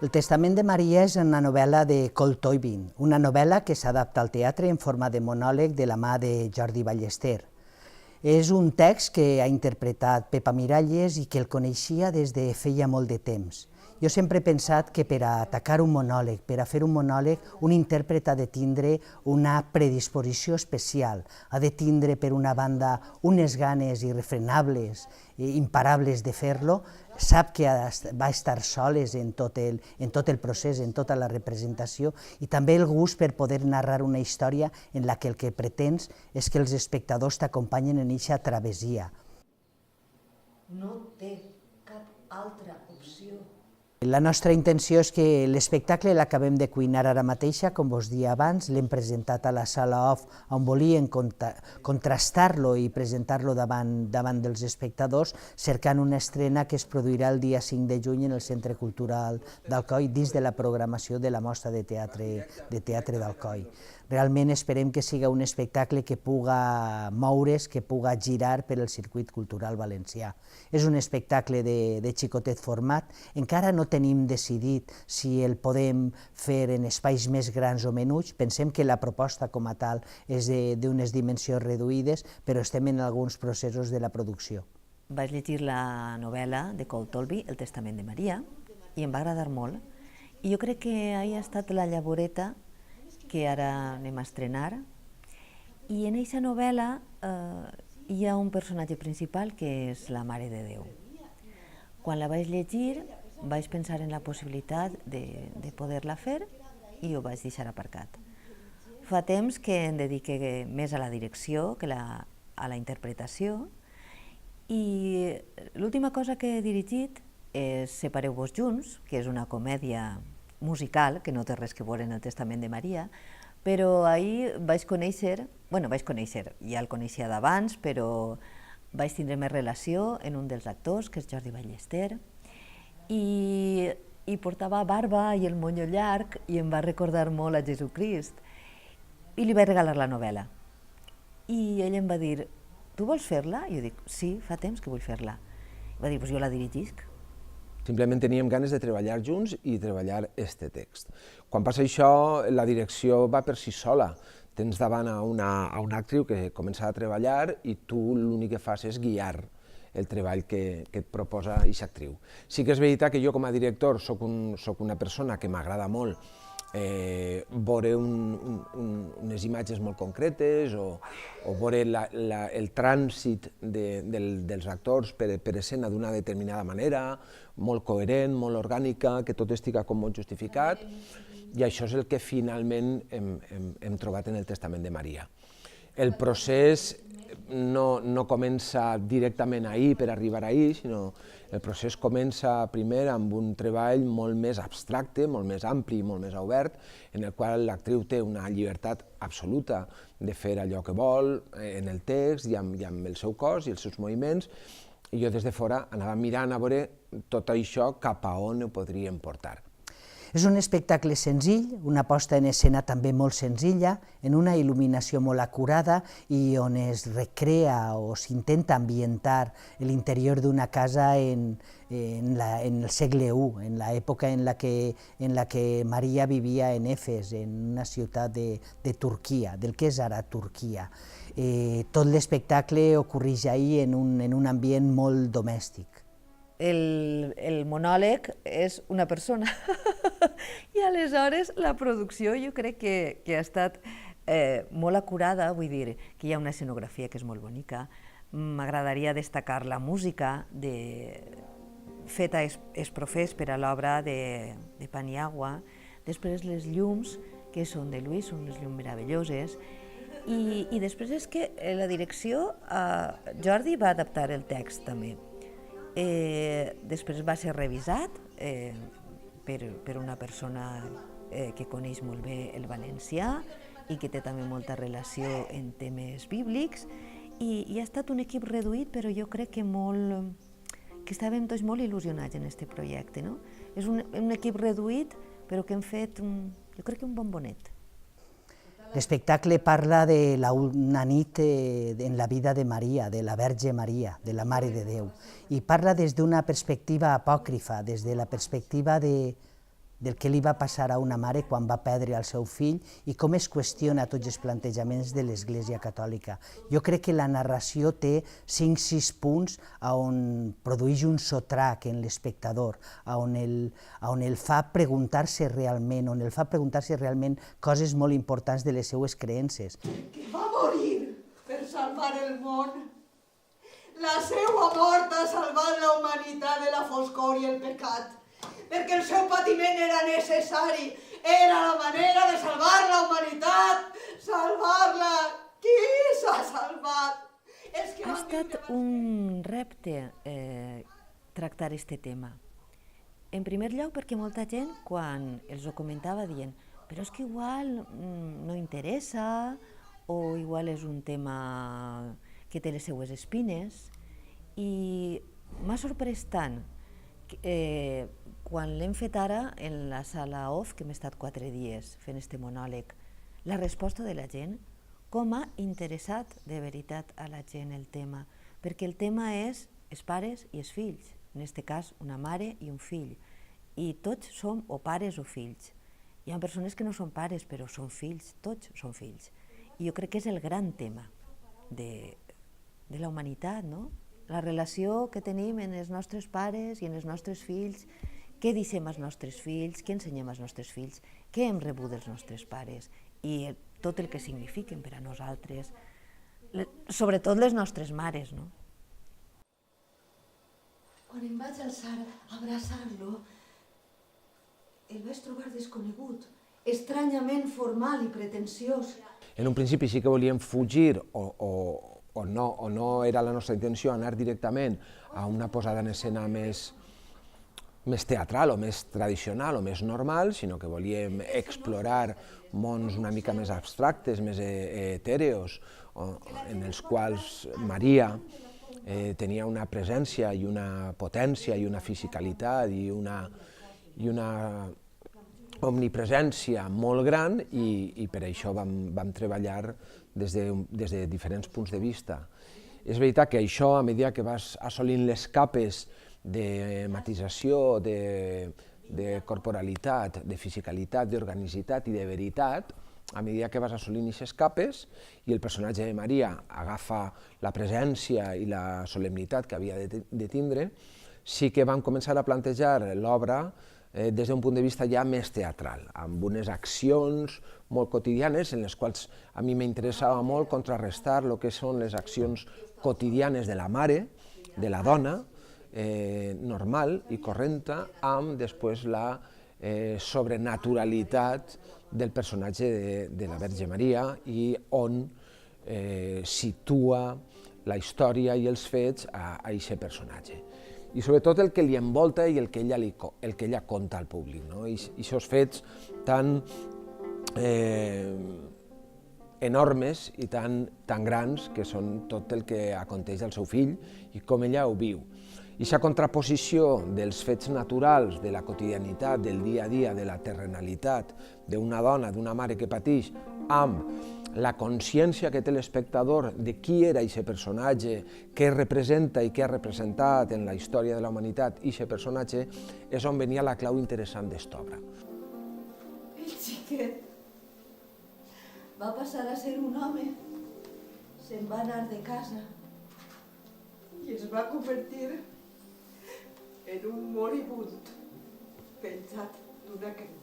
El Testament de Maria és una novel·la de Colt Toibin, una novel·la que s'adapta al teatre en forma de monòleg de la mà de Jordi Ballester. És un text que ha interpretat Pepa Miralles i que el coneixia des de feia molt de temps. Jo sempre he pensat que per a atacar un monòleg, per a fer un monòleg, un intèrpret ha de tindre una predisposició especial, ha de tindre, per una banda, unes ganes irrefrenables, imparables de fer-lo, sap que va estar soles en tot el procés, en tota la representació, i també el gust per poder narrar una història en la que el que pretens és que els espectadors t'acompanyen en eixa travessia. No té cap altra opció. La nostra intenció és que l'espectacle l'acabem de cuinar ara mateixa, com vos dia abans, l'hem presentat a la sala off on volíem contrastar-lo i presentar-lo davant dels espectadors, cercant una estrena que es produirà el dia 5 de juny en el Centre Cultural d'Alcoi dins de la programació de la Mostra de Teatre d'Alcoi. Realment esperem que siga un espectacle que puga moure's, que puga girar per el circuit cultural valencià. És un espectacle de xicotet format, encara no tenim decidit si el podem fer en espais més grans o menuts, pensem que la proposta com a tal és d'unes dimensions reduïdes, però estem en alguns processos de la producció. Vaig llegir la novel·la de Colt Toibin, El Testament de Maria, i em va agradar molt. I jo crec que ha estat la llavoreta que ara anem a estrenar, i en aquesta novel·la hi ha un personatge principal que és la Mare de Déu. Quan la vaig llegir vaig pensar en la possibilitat de poder-la fer i ho vaig deixar aparcat. Fa temps que em dedique més a la direcció que a la interpretació, i l'última cosa que he dirigit és Separeu-vos junts, que és una comèdia musical, que no té res que veure en el Testament de Maria, però ahir vaig conèixer, ja el coneixia d'abans, però vaig tindre més relació en un dels actors, que és Jordi Ballester, i portava barba i el monyo llarg i em va recordar molt a Jesucrist. I li vaig regalar la novel·la. I ell em va dir, tu vols fer-la? I jo dic, sí, fa temps que vull fer-la. Va dir, doncs jo la dirigisc. Simplement teníem ganes de treballar junts i treballar este text. Quan passa això, la direcció va per si sola. Tens davant a una actriu que comença a treballar i tu l'únic que fas és guiar el treball que et proposa aquesta actriu. Sí que és veritat que jo com a director soc una persona que m'agrada molt veure unes imatges molt concretes o veure el trànsit dels actors per escena d'una determinada manera, molt coherent, molt orgànica, que tot estigui com molt justificat, i això és el que finalment hem trobat en el Testament de Maria. El procés no comença directament ahir per arribar ahir, sinó el procés comença primer amb un treball molt més abstracte, molt més ampli, molt més obert, en el qual l'actriu té una llibertat absoluta de fer allò que vol en el text i amb el seu cos i els seus moviments, i jo des de fora anava mirant a veure tot això cap a on ho podríem portar. És un espectacle senzill, una posta en escena també molt senzilla, en una il·luminació molt acurada i on es recrea o s'intenta ambientar l'interior d'una casa en el segle I, en l'època en la que Maria vivia en Efes, en una ciutat de Turquia, del que és ara Turquia. Tot l'espectacle ocorreix ahir en un ambient molt domèstic. El monòleg és una persona i aleshores la producció jo crec que ha estat molt acurada, vull dir que hi ha una escenografia que és molt bonica. M'agradaria destacar la música feta exprofés per a l'obra de Paniagua, després les llums que són de Luis, són unes llums meravelloses, i després és que la direcció, Jordi va adaptar el text també. Després va ser revisat per una persona que coneix molt bé el valencià i que té també molta relació en temes bíblics, i ha estat un equip reduït, però jo crec que estàvem tots molt il·lusionats en aquest projecte. És un equip reduït, però que hem fet, jo crec que un bombonet. L'espectacle parla d'una nit en la vida de Maria, de la Verge Maria, de la Mare de Déu, i parla des d'una perspectiva apòcrifa, des de la perspectiva del que li va passar a una mare quan va perdre el seu fill i com es qüestiona tots els plantejaments de l'Església Catòlica. Jo crec que la narració té 5-6 punts on produeix un sotrac en l'espectador, on el fa preguntar-se realment, coses molt importants de les seues creences. Que va morir per salvar el món. La seua mort ha salvat la humanitat de la foscor i el pecat, perquè el seu patiment era necessari, era la manera de salvar la humanitat, salvar-la. Qui s'ha salvat? Ha estat un repte tractar aquest tema. En primer lloc perquè molta gent, quan els ho comentava, dient però és que igual no interessa o igual és un tema que té les seues espines, i m'ha sorprès tant quan l'hem fet ara en la sala off, que hem estat 4 dies fent este monòleg, la resposta de la gent, com ha interessat de veritat a la gent el tema, perquè el tema és els pares i els fills, en aquest cas una mare i un fill, i tots som o pares o fills. Hi ha persones que no són pares però són fills, tots són fills. I jo crec que és el gran tema de la humanitat, no? La relació que tenim en els nostres pares i en els nostres fills, què deixem als nostres fills, què ensenyem als nostres fills, què hem rebut dels nostres pares i tot el que signifiquen per a nosaltres, sobretot les nostres mares, no? Quan em vaig alçar a abraçar-lo, el vaig trobar desconegut, estranyament formal i pretensiós. En un principi sí que volíem fugir o no era la nostra intenció anar directament a una posada en escena més teatral o més tradicional o més normal, sinó que volíem explorar mons una mica més abstractes, més etèreos, en els quals Maria tenia una presència i una potència i una fisicalitat i una omnipresència molt gran i per això vam treballar des de diferents punts de vista. És veritat que això, a mesura que vas assolint les capes de matisació, de corporalitat, de fisicalitat, d'organicitat i de veritat, a mesura que vas assolint aquestes capes i el personatge de Maria agafa la presència i la solemnitat que havia de tindre, sí que vam començar a plantejar l'obra des d'un punt de vista ja més teatral, amb unes accions molt quotidianes en les quals a mi m'interessava molt contrarrestar el que són les accions quotidianes de la mare, de la dona, normal i correnta, amb després la sobrenaturalitat del personatge de la Verge Maria i on situa la història i els fets a aquest personatge. I sobretot el que li envolta i el que ella conta al públic. Aquests fets tan enormes i tan grans que són tot el que aconteix al seu fill i com ella ho viu. Aquesta contraposició dels fets naturals, de la quotidianitat, del dia a dia, de la terrenalitat, d'una dona, d'una mare que pateix, amb la consciència que té l'espectador de qui era aquest personatge, què representa i què ha representat en la història de la humanitat aquest personatge, és on venia la clau interessant d'esta obra. El xiquet va passar a ser un home, se'n va anar de casa i es va convertir en un moribund penjat d'una creu.